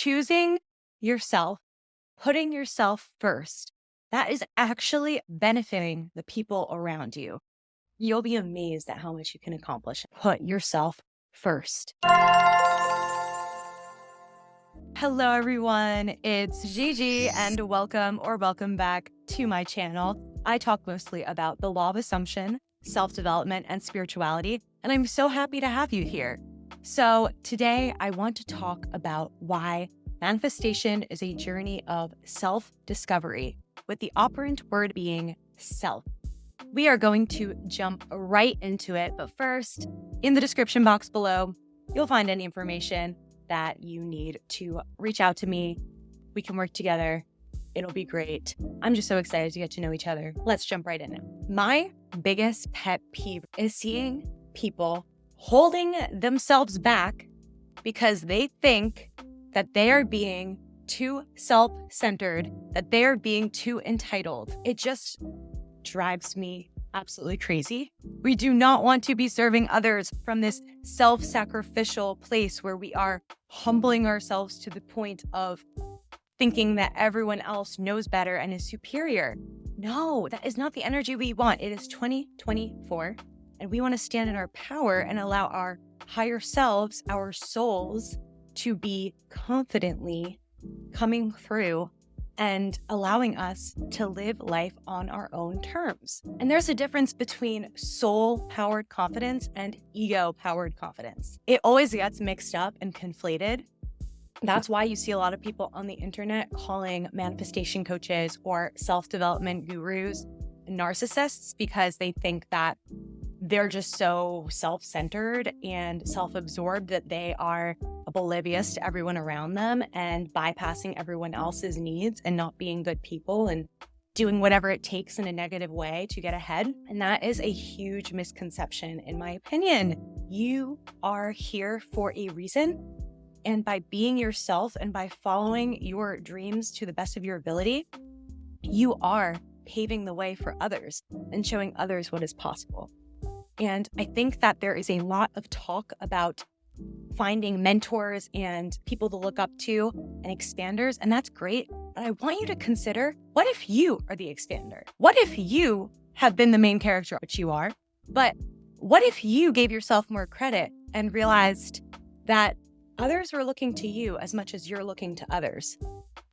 choosing yourself, putting yourself first, that is actually benefiting the people around you. You'll be amazed at how much you can accomplish. Put yourself first. Hello, everyone. It's Gigi, and welcome back to my channel. I talk mostly about the law of assumption, self-development, and spirituality, and I'm so happy to have you here. So today I want to talk about why manifestation is a journey of self-discovery, with the operant word being self. We are going to jump right into it, but first, in the description box below, you'll find any information that you need to reach out to me. We can work together. It'll be great. I'm just so excited to get to know each other. Let's jump right in. My biggest pet peeve is seeing people holding themselves back because they think that they are being too self-centered, that they are being too entitled. It just drives me absolutely crazy. We do not want to be serving others from this self-sacrificial place where we are humbling ourselves to the point of thinking that everyone else knows better and is superior. No, that is not the energy we want. It is 2024, and we want to stand in our power and allow our higher selves, our souls, to be confidently coming through and allowing us to live life on our own terms. And there's a difference between soul-powered confidence and ego-powered confidence. It always gets mixed up and conflated. That's why you see a lot of people on the internet calling manifestation coaches or self-development gurus narcissists, because they think that they're just so self-centered and self-absorbed that they are oblivious to everyone around them and bypassing everyone else's needs and not being good people and doing whatever it takes in a negative way to get ahead. And that is a huge misconception, in my opinion. You are here for a reason. And by being yourself and by following your dreams to the best of your ability, you are paving the way for others and showing others what is possible. And I think that there is a lot of talk about finding mentors and people to look up to and expanders, and that's great. But I want you to consider, what if you are the expander? What if you have been the main character, which you are? But what if you gave yourself more credit and realized that others were looking to you as much as you're looking to others,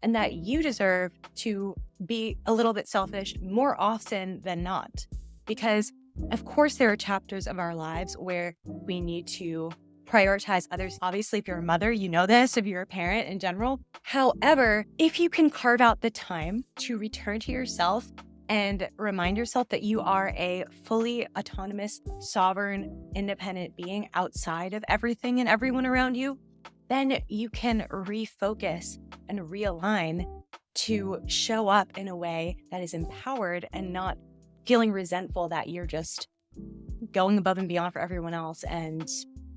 and that you deserve to be a little bit selfish more often than not? Because of course, there are chapters of our lives where we need to prioritize others. Obviously, if you're a mother, you know this, if you're a parent in general. However, if you can carve out the time to return to yourself and remind yourself that you are a fully autonomous, sovereign, independent being outside of everything and everyone around you, then you can refocus and realign to show up in a way that is empowered and not feeling resentful that you're just going above and beyond for everyone else and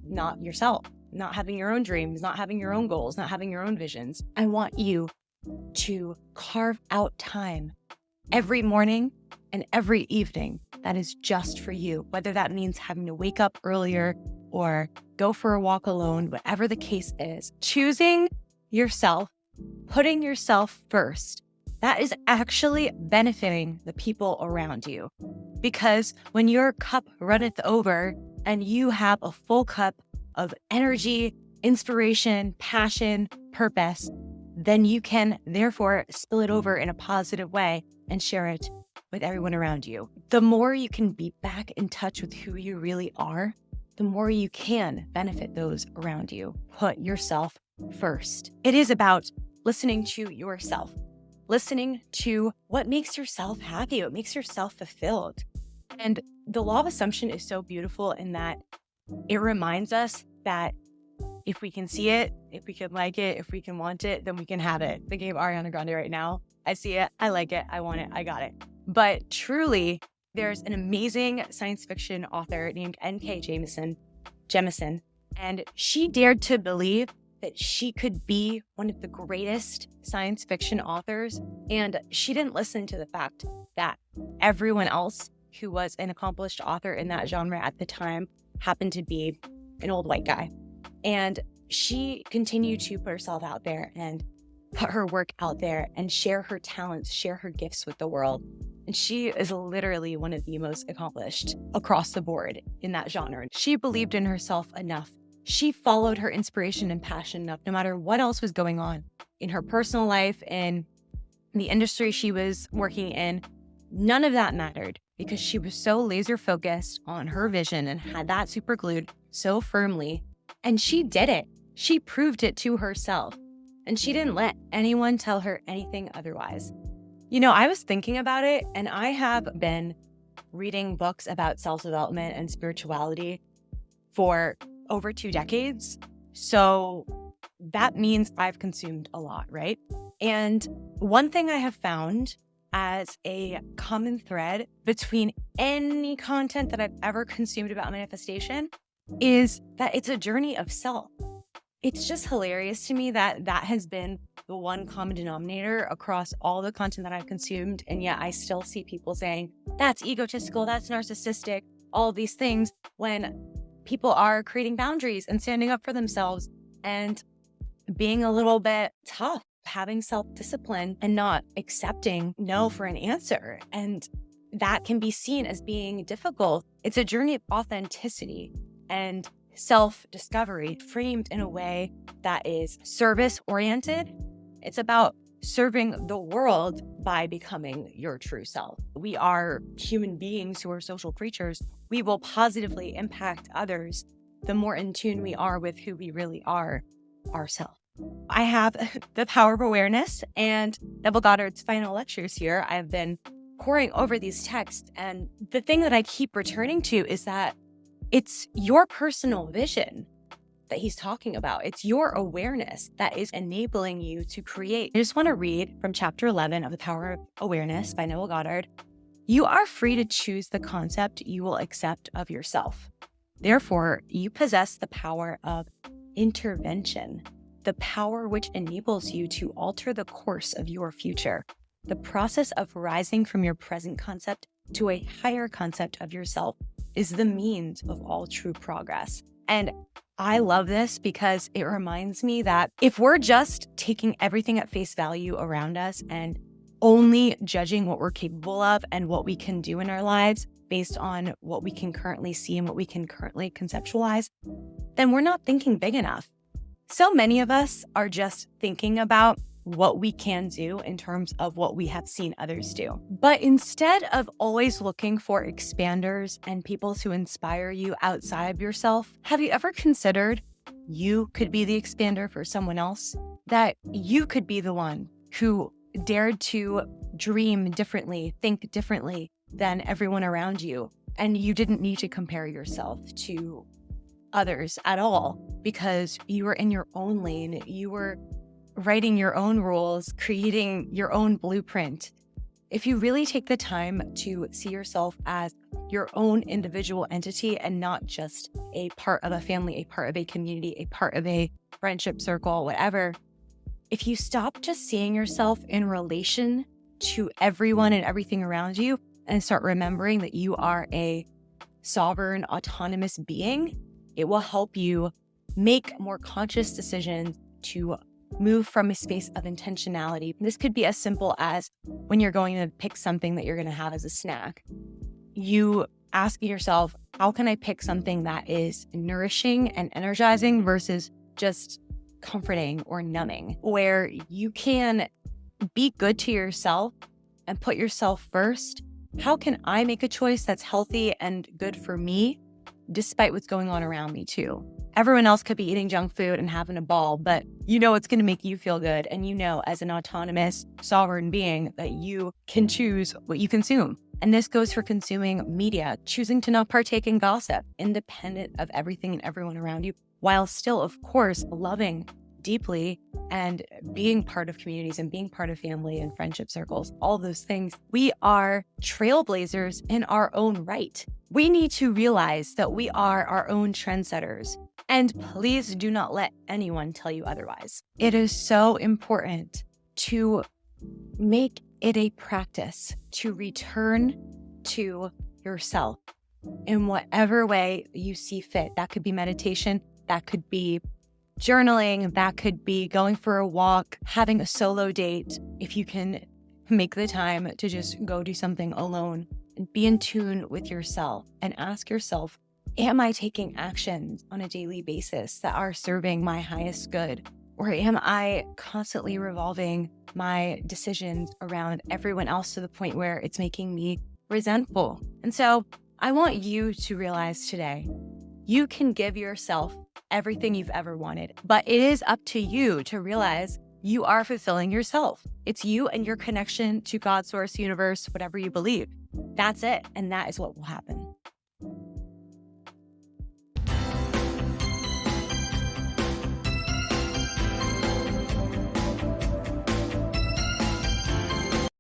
not yourself, not having your own dreams, not having your own goals, not having your own visions. I want you to carve out time every morning and every evening that is just for you, whether that means having to wake up earlier or go for a walk alone, whatever the case is. Choosing yourself, putting yourself first, that is actually benefiting the people around you. Because when your cup runneth over and you have a full cup of energy, inspiration, passion, purpose, then you can therefore spill it over in a positive way and share it with everyone around you. The more you can be back in touch with who you really are, the more you can benefit those around you. Put yourself first. It is about listening to yourself. Listening to what makes yourself happy, what makes yourself fulfilled. And the law of assumption is so beautiful in that it reminds us that if we can see it, if we can like it, if we can want it, then we can have it. Thinking of Ariana Grande right now. I see it, I like it, I want it, I got it. But truly, there's an amazing science fiction author named N.K. Jemisin, and she dared to believe that she could be one of the greatest science fiction authors. And she didn't listen to the fact that everyone else who was an accomplished author in that genre at the time happened to be an old white guy. And she continued to put herself out there and put her work out there and share her talents, share her gifts with the world. And she is literally one of the most accomplished across the board in that genre. She believed in herself enough. She followed her inspiration and passion enough, no matter what else was going on in her personal life, in the industry she was working in. None of that mattered because she was so laser focused on her vision and had that super glued so firmly. And she did it. She proved it to herself. And she didn't let anyone tell her anything otherwise. I was thinking about it, and I have been reading books about self-development and spirituality for over 2 decades. So that means I've consumed a lot, right? And one thing I have found as a common thread between any content that I've ever consumed about manifestation is that it's a journey of self. It's just hilarious to me that that has been the one common denominator across all the content that I've consumed. And yet I still see people saying, that's egotistical, that's narcissistic, all of these things, when people are creating boundaries and standing up for themselves and being a little bit tough, having self-discipline and not accepting no for an answer. And that can be seen as being difficult. It's a journey of authenticity and self-discovery framed in a way that is service-oriented. It's about serving the world by becoming your true self. We are human beings who are social creatures. We will positively impact others the more in tune we are with who we really are, ourselves. I have the power of awareness and Neville Goddard's final lectures here. I've been poring over these texts, and the thing that I keep returning to is that it's your personal vision that he's talking about. It's your awareness that is enabling you to create. I just want to read from chapter 11 of The Power of Awareness by Neville Goddard. You are free to choose the concept you will accept of yourself. Therefore, you possess the power of intervention, the power which enables you to alter the course of your future. The process of rising from your present concept to a higher concept of yourself is the means of all true progress. And I love this because it reminds me that if we're just taking everything at face value around us and only judging what we're capable of and what we can do in our lives based on what we can currently see and what we can currently conceptualize, then we're not thinking big enough. So many of us are just thinking about what we can do in terms of what we have seen others do. But instead of always looking for expanders and people to inspire you outside of yourself, have you ever considered you could be the expander for someone else? That you could be the one who dared to dream differently, think differently than everyone around you. And you didn't need to compare yourself to others at all because you were in your own lane. You were writing your own rules, creating your own blueprint. If you really take the time to see yourself as your own individual entity and not just a part of a family, a part of a community, a part of a friendship circle, whatever, if you stop just seeing yourself in relation to everyone and everything around you and start remembering that you are a sovereign, autonomous being, it will help you make more conscious decisions to move from a space of intentionality. This could be as simple as when you're going to pick something that you're going to have as a snack. You ask yourself, how can I pick something that is nourishing and energizing versus just comforting or numbing, where you can be good to yourself and put yourself first? How can I make a choice that's healthy and good for me, despite what's going on around me too? Everyone else could be eating junk food and having a ball, but you know it's going to make you feel good. And you know, as an autonomous, sovereign being, that you can choose what you consume. And this goes for consuming media, choosing to not partake in gossip, independent of everything and everyone around you, while still, of course, loving deeply and being part of communities and being part of family and friendship circles, all those things. We are trailblazers in our own right. We need to realize that we are our own trendsetters. And please do not let anyone tell you otherwise. It is so important to make it a practice to return to yourself in whatever way you see fit. That could be meditation. That could be journaling. That could be going for a walk, having a solo date. If you can make the time to just go do something alone and be in tune with yourself and ask yourself, am I taking actions on a daily basis that are serving my highest good? Or am I constantly revolving my decisions around everyone else to the point where it's making me resentful? And so I want you to realize today, you can give yourself everything you've ever wanted, but it is up to you to realize you are fulfilling yourself. It's you and your connection to God, source, universe, whatever you believe. That's it. And that is what will happen.